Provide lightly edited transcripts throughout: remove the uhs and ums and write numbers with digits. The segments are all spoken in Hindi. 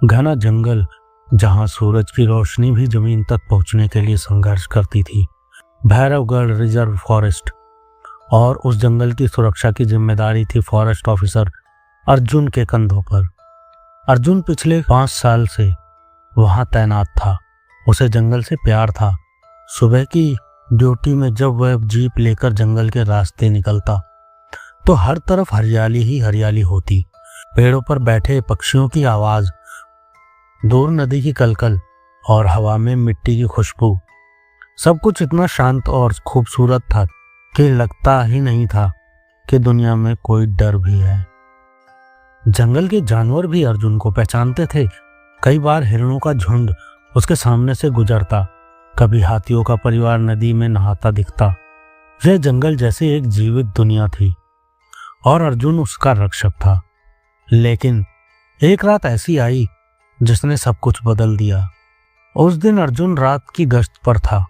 घना जंगल जहां सूरज की रोशनी भी जमीन तक पहुंचने के लिए संघर्ष करती थी। भैरवगढ़ रिजर्व फॉरेस्ट, और उस जंगल की सुरक्षा की जिम्मेदारी थी फॉरेस्ट ऑफिसर अर्जुन के कंधों पर। अर्जुन पिछले 5 साल से वहां तैनात था। उसे जंगल से प्यार था। सुबह की ड्यूटी में जब वह जीप लेकर जंगल के रास्ते निकलता तो हर तरफ हरियाली ही हरियाली होती। पेड़ों पर बैठे पक्षियों की आवाज, दूर नदी की कलकल और हवा में मिट्टी की खुशबू, सब कुछ इतना शांत और खूबसूरत था कि लगता ही नहीं था कि दुनिया में कोई डर भी है। जंगल के जानवर भी अर्जुन को पहचानते थे। कई बार हिरणों का झुंड उसके सामने से गुजरता, कभी हाथियों का परिवार नदी में नहाता दिखता। यह जंगल जैसे एक जीवित दुनिया थी और अर्जुन उसका रक्षक था। लेकिन एक रात ऐसी आई जिसने सब कुछ बदल दिया। उस दिन अर्जुन रात की गश्त पर था।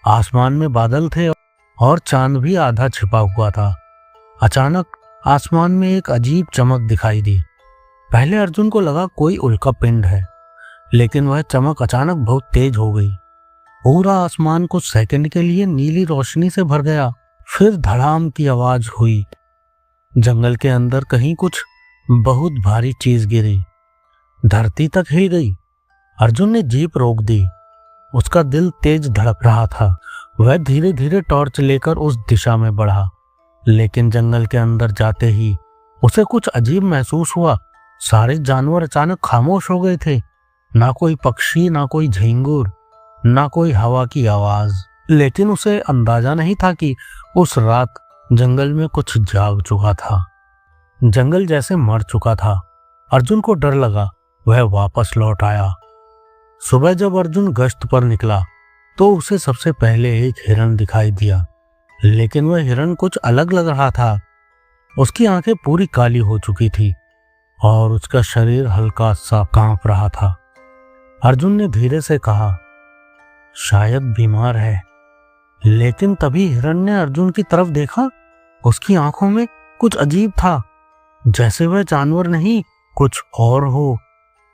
आसमान में बादल थे और चांद भी आधा छिपा हुआ था। अचानक आसमान में एक अजीब चमक दिखाई दी। पहले अर्जुन को लगा कोई उल्का पिंड है, लेकिन वह चमक अचानक बहुत तेज हो गई। पूरा आसमान कुछ सेकंड के लिए नीली रोशनी से भर गया। फिर धड़ाम की आवाज हुई। जंगल के अंदर कहीं कुछ बहुत भारी चीज गिरी, धरती तक हिल गई। अर्जुन ने जीप रोक दी। उसका दिल तेज धड़क रहा था। वह धीरे धीरे टॉर्च लेकर उस दिशा में बढ़ा, लेकिन जंगल के अंदर जाते ही उसे कुछ अजीब महसूस हुआ। सारे जानवर अचानक खामोश हो गए थे। ना कोई पक्षी, ना कोई झिंगुर, ना कोई हवा की आवाज। लेकिन उसे अंदाजा नहीं था कि उस रात जंगल में कुछ जाग चुका था। जंगल जैसे मर चुका था। अर्जुन को डर लगा। वह वापस लौट आया। सुबह जब अर्जुन गश्त पर निकला तो उसे सबसे पहले एक हिरण दिखाई दिया, लेकिन वह हिरण कुछ अलग लग रहा था। उसकी आंखें पूरी काली हो चुकी थी और उसका शरीर हल्का सा कांप रहा था। अर्जुन ने धीरे से कहा, शायद बीमार है। लेकिन तभी हिरण ने अर्जुन की तरफ देखा। उसकी आंखों में कुछ अजीब था, जैसे वह जानवर नहीं कुछ और हो।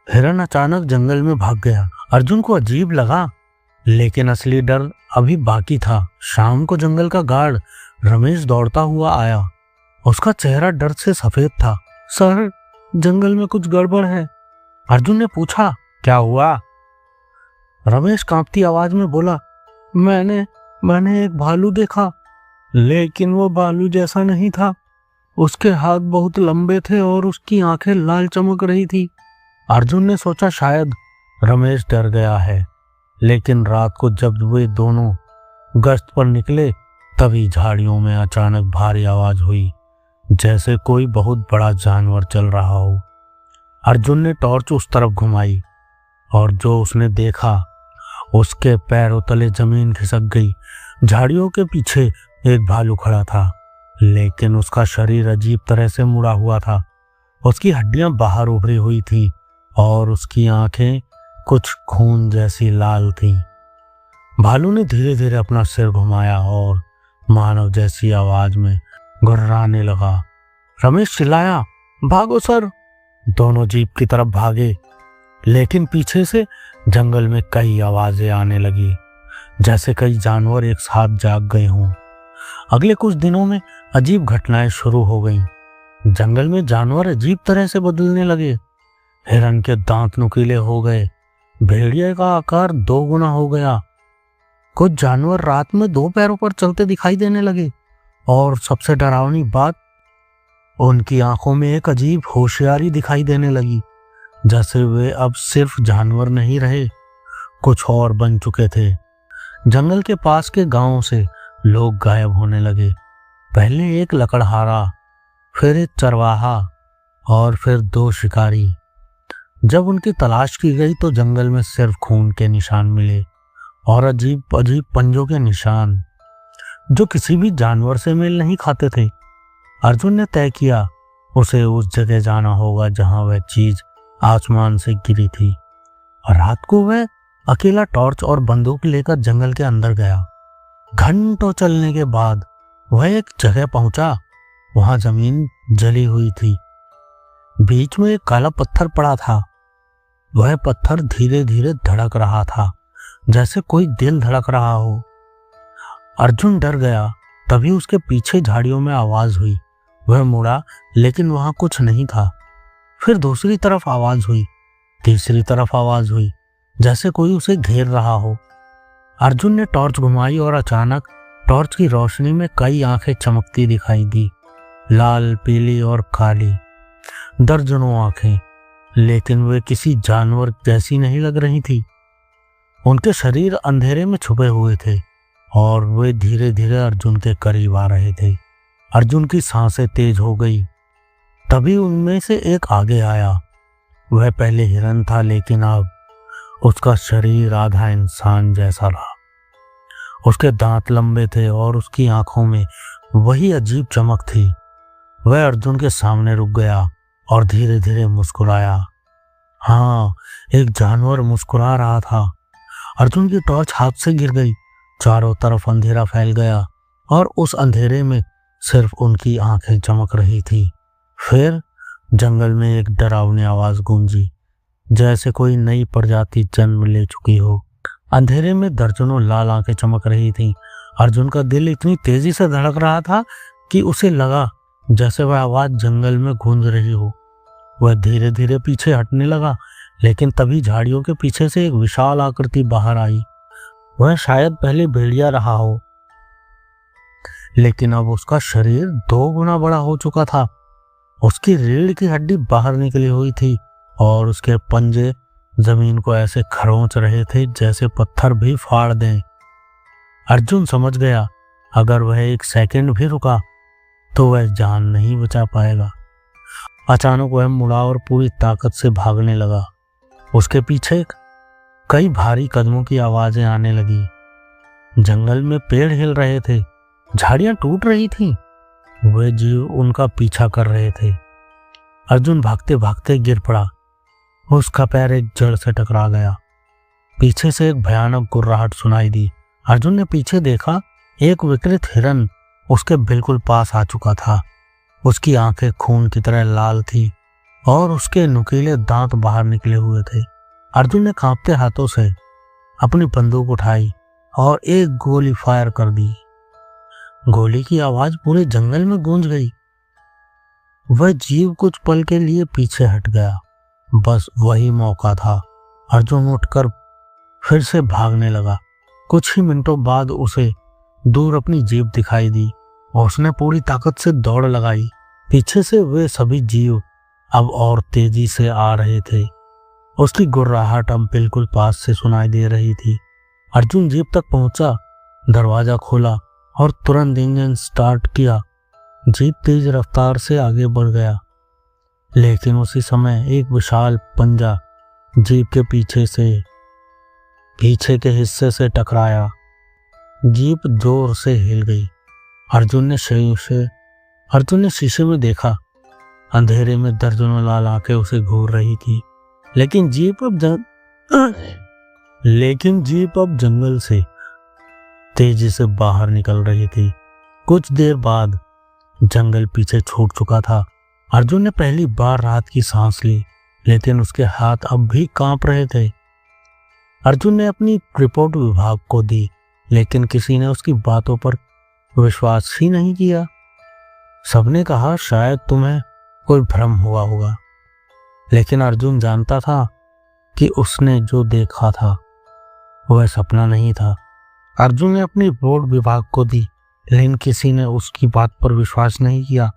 हिरण अचानक जंगल में भाग गया। अर्जुन को अजीब लगा, लेकिन असली डर अभी बाकी था। शाम को जंगल का गार्ड रमेश दौड़ता हुआ आया। उसका चेहरा डर से सफेद था। सर, जंगल में कुछ गड़बड़ है। अर्जुन ने पूछा, क्या हुआ? रमेश कांपती आवाज में बोला, मैंने एक भालू देखा, लेकिन वो भालू जैसा नहीं था। उसके हाथ बहुत लंबे थे और उसकी आंखें लाल चमक रही थी। अर्जुन ने सोचा शायद रमेश डर गया है, लेकिन रात को जब वे दोनों गश्त पर निकले तभी झाड़ियों में अचानक भारी आवाज हुई, जैसे कोई बहुत बड़ा जानवर चल रहा हो। अर्जुन ने टॉर्च उस तरफ घुमाई और जो उसने देखा, उसके पैरों तले जमीन खिसक गई। झाड़ियों के पीछे एक भालू खड़ा था, लेकिन उसका शरीर अजीब तरह से मुड़ा हुआ था। उसकी हड्डियां बाहर उभरी हुई थी और उसकी आंखें कुछ खून जैसी लाल थी। भालू ने धीरे धीरे अपना सिर घुमाया और मानव जैसी आवाज में गुर्राने लगा। रमेश चिल्लाया, भागो सर! दोनों जीप की तरफ भागे, लेकिन पीछे से जंगल में कई आवाजें आने लगी, जैसे कई जानवर एक साथ जाग गए हों। अगले कुछ दिनों में अजीब घटनाएं शुरू हो गईं। जंगल में जानवर अजीब तरह से बदलने लगे। हिरण के दांत नुकीले हो गए, भेड़िए का आकार 2 गुना हो गया। कुछ जानवर रात में 2 पैरों पर चलते दिखाई देने लगे, और सबसे डरावनी बात, उनकी आंखों में एक अजीब होशियारी दिखाई देने लगी, जैसे वे अब सिर्फ जानवर नहीं रहे, कुछ और बन चुके थे। जंगल के पास के गांवों से लोग गायब होने लगे। पहले एक लकड़हारा, फिर एक चरवाहा और फिर 2 शिकारी। जब उनकी तलाश की गई तो जंगल में सिर्फ खून के निशान मिले और अजीब अजीब पंजों के निशान, जो किसी भी जानवर से मेल नहीं खाते थे। अर्जुन ने तय किया उसे उस जगह जाना होगा जहां वह चीज आसमान से गिरी थी। रात को वह अकेला टॉर्च और बंदूक लेकर जंगल के अंदर गया। घंटों चलने के बाद वह एक जगह पहुंचा। वहां जमीन जली हुई थी। बीच में एक काला पत्थर पड़ा था। वह पत्थर धीरे धीरे धड़क रहा था, जैसे कोई दिल धड़क रहा हो। अर्जुन डर गया। तभी उसके पीछे झाड़ियों में आवाज हुई। वह मुड़ा, लेकिन वहां कुछ नहीं था। फिर दूसरी तरफ आवाज हुई, तीसरी तरफ आवाज हुई, जैसे कोई उसे घेर रहा हो। अर्जुन ने टॉर्च घुमाई और अचानक टॉर्च की रोशनी में कई आंखें चमकती दिखाई दी, लाल, पीली और काली, दर्जनों आंखें। लेकिन वे किसी जानवर जैसी नहीं लग रही थी। उनके शरीर अंधेरे में छुपे हुए थे और वे धीरे धीरे अर्जुन के करीब आ रहे थे। अर्जुन की सांसें तेज हो गई। तभी उनमें से एक आगे आया। वह पहले हिरन था, लेकिन अब उसका शरीर आधा इंसान जैसा रहा। उसके दांत लंबे थे और उसकी आंखों में वही अजीब चमक थी। वह अर्जुन के सामने रुक गया और धीरे धीरे मुस्कुराया। हाँ, एक जानवर मुस्कुरा रहा था। अर्जुन की टॉर्च हाथ से गिर गई। चारों तरफ अंधेरा फैल गया और उस अंधेरे में सिर्फ उनकी आंखें चमक रही थी। फिर जंगल में एक डरावनी आवाज गूंजी, जैसे कोई नई प्रजाति जन्म ले चुकी हो। अंधेरे में दर्जनों लाल आंखें चमक रही थीं। अर्जुन का दिल इतनी तेजी से धड़क रहा था कि उसे लगा जैसे वह आवाज जंगल में गूंज रही हो। वह धीरे धीरे पीछे हटने लगा, लेकिन तभी झाड़ियों के पीछे से एक विशाल आकृति बाहर आई। वह शायद पहले भेड़िया रहा हो, लेकिन अब उसका शरीर 2 गुना बड़ा हो चुका था। उसकी रीढ़ की हड्डी बाहर निकली हुई थी और उसके पंजे जमीन को ऐसे खरोंच रहे थे जैसे पत्थर भी फाड़ दें। अर्जुन समझ गया, अगर वह 1 सेकंड भी रुका तो वह जान नहीं बचा पाएगा। अचानक वह मुड़ा और पूरी ताकत से भागने लगा। उसके पीछे कई भारी कदमों की आवाजें आने लगी। जंगल में पेड़ हिल रहे थे, झाड़ियां टूट रही थीं। वे जीव उनका पीछा कर रहे थे। अर्जुन भागते भागते गिर पड़ा। उसका पैर एक जड़ से टकरा गया। पीछे से एक भयानक गुर्राहट सुनाई दी। अर्जुन ने पीछे देखा, एक विकृत हिरन उसके बिल्कुल पास आ चुका था। उसकी आंखें खून की तरह लाल थी और उसके नुकीले दांत बाहर निकले हुए थे। अर्जुन ने कांपते हाथों से अपनी बंदूक उठाई और एक गोली फायर कर दी। गोली की आवाज पूरे जंगल में गूंज गई। वह जीव कुछ पल के लिए पीछे हट गया। बस वही मौका था। अर्जुन उठकर फिर से भागने लगा। कुछ ही मिनटों बाद उसे दूर अपनी जीप दिखाई दी और उसने पूरी ताकत से दौड़ लगाई। पीछे से वे सभी जीव अब और तेजी से आ रहे थे। उसकी गुर्राहट अब बिल्कुल पास से सुनाई दे रही थी। अर्जुन जीप तक पहुंचा, दरवाजा खोला और तुरंत इंजन स्टार्ट किया। जीप तेज रफ्तार से आगे बढ़ गया, लेकिन उसी समय एक विशाल पंजा जीप के पीछे के हिस्से से टकराया। जीप जोर से हिल गई। अर्जुन ने शीशे में देखा। अंधेरे में दर्जनों लाल आंखें उसे घूर रही थी, लेकिन जीप अब जंगल से तेजी से बाहर निकल रही थी। कुछ देर बाद जंगल पीछे छूट चुका था। अर्जुन ने पहली बार राहत की सांस ली, लेकिन उसके हाथ अब भी कांप रहे थे। अर्जुन ने अपनी रिपोर्ट विभाग को दी, लेकिन किसी ने उसकी बातों पर विश्वास ही नहीं किया। सबने कहा शायद तुम्हें कोई भ्रम हुआ होगा, लेकिन अर्जुन जानता था कि उसने जो देखा था वह सपना नहीं था। अर्जुन ने अपनी रिपोर्ट विभाग को दी, लेकिन किसी ने उसकी बात पर विश्वास नहीं किया।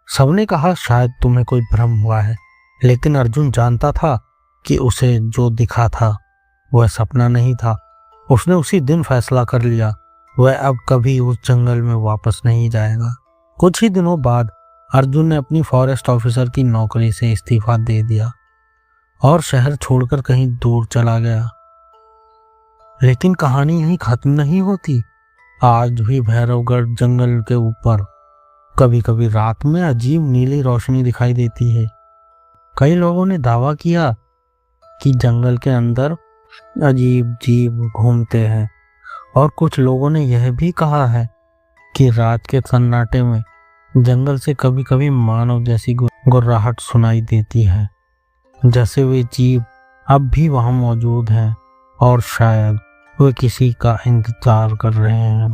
सबने कहा शायद तुम्हें कोई भ्रम हुआ है, लेकिन अर्जुन जानता था कि उसे जो दिखा था वह सपना नहीं था। उसने उसी दिन फैसला कर लिया, वह अब कभी उस जंगल में वापस नहीं जाएगा। कुछ ही दिनों बाद अर्जुन ने अपनी फॉरेस्ट ऑफिसर की नौकरी से इस्तीफा दे दिया और शहर छोड़कर कहीं दूर चला गया। लेकिन कहानी यहीं खत्म नहीं होती। आज भी भैरवगढ़ जंगल के ऊपर कभी कभी रात में अजीब नीली रोशनी दिखाई देती है। कई लोगों ने दावा किया कि जंगल के अंदर अजीब जीव घूमते हैं, और कुछ लोगों ने यह भी कहा है कि रात के सन्नाटे में जंगल से कभी कभी मानव जैसी गुर्राहट सुनाई देती है, जैसे वे जीव अब भी वहाँ मौजूद हैं और शायद वे किसी का इंतजार कर रहे हैं।